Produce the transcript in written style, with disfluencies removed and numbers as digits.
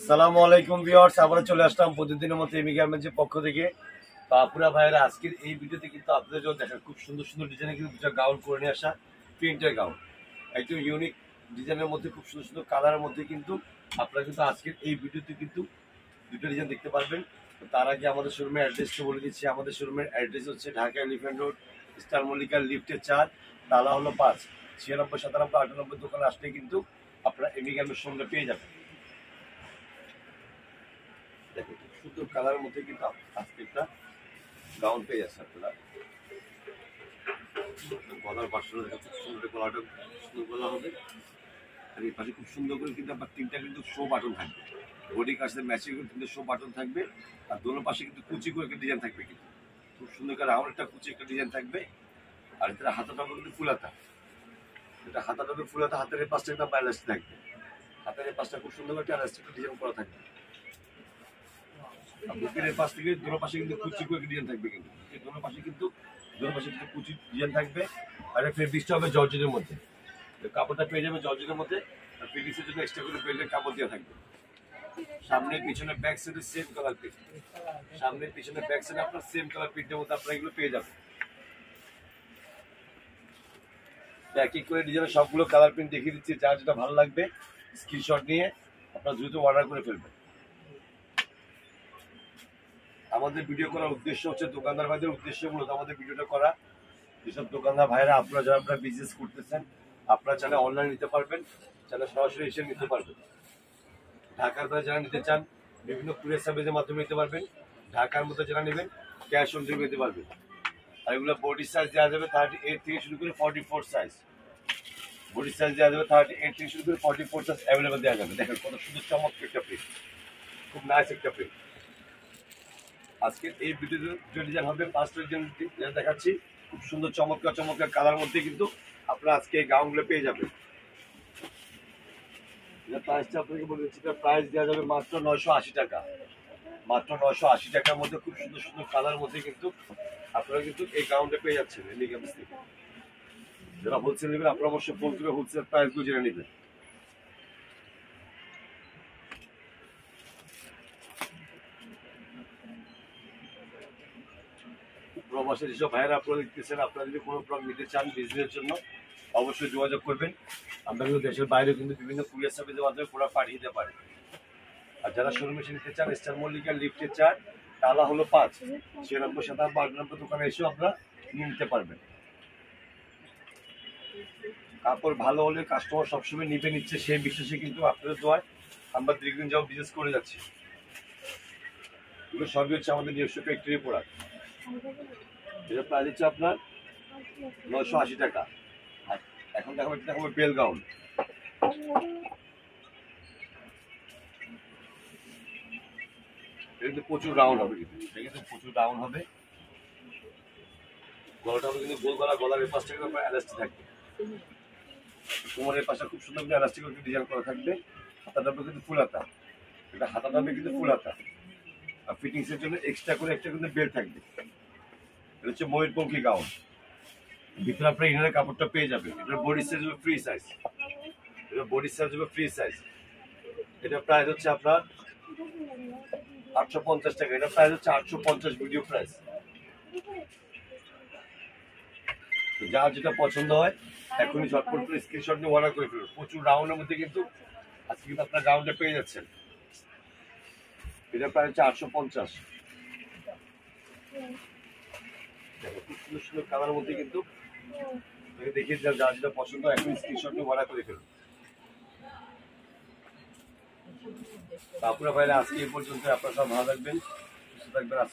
আসসালামু আলাইকুম ভিউয়ার্স, আমরা চলে আসলাম প্রতিদিনের মতো এমি গার্মেন্টসের পক্ষ থেকে। আপুরা ভাইয়েরা, আজকের এই ভিডিওতে কিন্তু আপনাদের জন্য দেখেন খুব সুন্দর সুন্দর ডিজাইনের কিন্তু দুটো গাউন করে নিয়ে আসা, প্রিন্টের গাউন, একদম ইউনিক ডিজাইনের মধ্যে খুব সুন্দর সুন্দর কালারের মধ্যে কিন্তু আপনারা কিন্তু আজকের এই ভিডিওতে কিন্তু দুটো ডিজাইন দেখতে পারবেন। তো তার আগে আমাদের শোরুমের অ্যাড্রেসটা বলে দিচ্ছি। আমাদের শোরুমের অ্যাড্রেস হচ্ছে Dhaka elephant road, star Mallika লিফটের ৪, তালা হলো ৫, ৯৬, ৯৭, ৯৮ দোকানে আসলে কিন্তু আপনারা এমি গার্মেন্টস শোরুমটা পেয়ে যাবেন। দেখো খুব সুন্দর কালারের মধ্যে কিন্তু আজকে একটা গাউন পেয়ে যাচ্ছে আপনারা। গলার পাশে খুব সুন্দর, গলাটা সুন্দর গলা হবে। আর এই পাশে খুব সুন্দর করে কিন্তু আপনার তিনটা কিন্তু শো বাটন থাকবে, বডি কাছে ম্যাচিং করে তিনটে শো বাটন থাকবে। আর দোনো পাশে কিন্তু কুচি করে একটা ডিজাইন থাকবে, কিন্তু খুব সুন্দর করে রাউন্ড একটা কুচি একটা ডিজাইন থাকবে। আর এটা হাতাটা কিন্তু ফুল হাতা, এটা হাতাটা ফুল হাতা, হাতের পাশটা একটা এলাস্টিক থাকবে, হাতের পাশটা খুব সুন্দর করে এলাস্টিক ডিজাইন করা থাকবে। বুকের পাশ থেকে দোনো পাশে কিন্তু কুচি করে ডিজাইন থাকবে, কিন্তু এই দোনো পাশে কিন্তু কুচি ডিজাইন থাকবে। আর ফেব্রিক্সটা হবে জর্জেটের মধ্যে, কাপড়টা পেয়ে যাবে জর্জেটের মধ্যে। আর ফেব্রিক্সের জন্য এক্সট্রা করে বেল্টের কাপড় দেওয়া থাকবে। সামনে পিছনে ব্যাক সাইডে সেম কালার প্রিন্ট, সামনে পিছনে ব্যাক সাইডে আপনার সেম কালার প্রিন্টের মধ্যে আপনারা এগুলো পেয়ে যাবেন। এক এক করে ডিজাইনের সবগুলো কালার প্রিন্ট দেখিয়ে দিচ্ছি, যার যেটা ভালো লাগবে স্ক্রিনশট নিয়ে আপনারা দ্রুত অর্ডার করে ফেলবেন। আমাদের ভিডিও করার উদ্দেশ্য হচ্ছে দোকানদার ভাইদের উদ্দেশ্য মূলত আমাদের ভিডিওটা করা। যেসব দোকানদার ভাইরা আপনারা যারা আপনারা বিজনেস করতেছেন, আপনারা চাইলে অনলাইন নিতে পারবেন, চাইলে সরাসরি এসে নিতে পারবেন। ঢাকার মধ্যে যারা নিতে চান বিভিন্ন কুরিয়ার সার্ভিসের মাধ্যমে নিতে পারবেন। ঢাকার মধ্যে যারা নেবেন ক্যাশ অন ডেলিভারি নিতে পারবেন। আর এগুলো বডি সাইজ দেওয়া যাবে 38 থেকে শুরু করে 44 সাইজ, বডি সাইজ দেওয়া যাবে 38 থেকে শুরু করে 44 সাইজ অ্যাভেলেবেল দেওয়া যাবে। দেখেন কত সুন্দর চমৎকার একটা প্রিন্ট, খুব নাইস একটা প্রিন্ট। আজকের এই ভিডিওতে যে ডিজাইন হবে 5টা ডিজাইন দেখাচ্ছি, খুব সুন্দর চমৎকার চমৎকার কালার মধ্যে কিন্তু আপনারা আজকে এই গাউনগুলো পেয়ে যাবেন। প্রাইসটা আপনাকে বলে দিচ্ছি, প্রাইস দেওয়া যাবে মাত্র 980 টাকা, মাত্র 980 টাকার মধ্যে খুব সুন্দর সুন্দর কালার মধ্যে কিন্তু আপনারা কিন্তু এই গাউনটা পেয়ে যাচ্ছেন এমি গার্মেন্টস থেকে। যারা হোলসেল নেবেন আপনারা অবশ্যই ফোন করে হোলসেল প্রাইসগুলো জেনে নেবেন। প্রবাসে যেসব ভাইয়েরা আপনারা দেখতেছেন, আপনারা যদি কোনো প্রোডাক্ট নিতে চান বিজনেসের জন্য অবশ্যই যোগাযোগ করবেন। আমরা কিন্তু দেশের বাইরে কিন্তু বিভিন্ন কুরিয়ার সার্ভিসের মাধ্যমে প্রোডাক্ট পাঠিয়ে দিতে পারি। আর যারা শোরুমে এসে নিতে চান স্টার মল্লিকা লিফটের ৪, তালা হলো ৫, ৯৬, ৯৭, ৯৮ দোকানে এসেও আপনারা নিয়ে নিতে পারবেন। কাপড় ভালো হলে কাস্টমার সবসময় নিবে নিচ্ছে, সেই বিশ্বাসে কিন্তু আপনাদের দোয়ায় আমরা দীর্ঘদিন যাও বিজনেস করে যাচ্ছি। এগুলো সবই হচ্ছে আমাদের নিজস্ব ফ্যাক্টরি প্রোডাক্ট। এটা প্রাইস হচ্ছে আপনার 980 টাকা। আর এখন দেখাবো বেল গাউন। এটা কিন্তু প্রচুর রাউন্ড হবে, কিন্তু এটা কিন্তু প্রচুর রাউন্ড হবে। গলাটা হবে কিন্তু গোল গলা, গলার এই পাশটা কিন্তু আপনার এলাস্টিক থাকবে, কোমরের পাশে খুব সুন্দর করে এলাস্টিক ডিজাইন করা থাকবে। হাতাটা কিন্তু ফুল হাতা, এটা হাতাটা কিন্তু ফুল হাতা। আর ফিটিংসের জন্য এক্সট্রা করে একটা কিন্তু বেল্ট থাকবে। এটা হচ্ছে ময়ূরপঙ্খী গাউন, ভিতরে আপনার ইনারের কাপড়টা পেয়ে যাবেন। এটার বডি সাইজ হবে ফ্রি সাইজ, এটা বডি সাইজ হবে ফ্রি সাইজ। এটা প্রাইস হচ্ছে আপনার 850 টাকা, এটা প্রাইস হচ্ছে 850 ভিডিও প্রাইস। যার যেটা পছন্দ হয় এখনই ঝটপট করে স্ক্রিনশট নিয়ে অর্ডার করে ফেলুন। প্রচুর রাউন্ডের মধ্যে কিন্তু আজকে কিন্তু আপনার গাউনটা পেয়ে যাচ্ছেন। এটা প্রায় হচ্ছে 850। খুব সুন্দর সুন্দর কালার মধ্যে কিন্তু দেখিয়ে দিলাম, যার যেটা পছন্দ এখন স্ক্রিনশট নিয়ে অর্ডার করে ফেলুন। আপনারা ভাইরা আজকে এই পর্যন্ত, আপনারা সব ভালো থাকবেন, সুস্থ থাকবেন।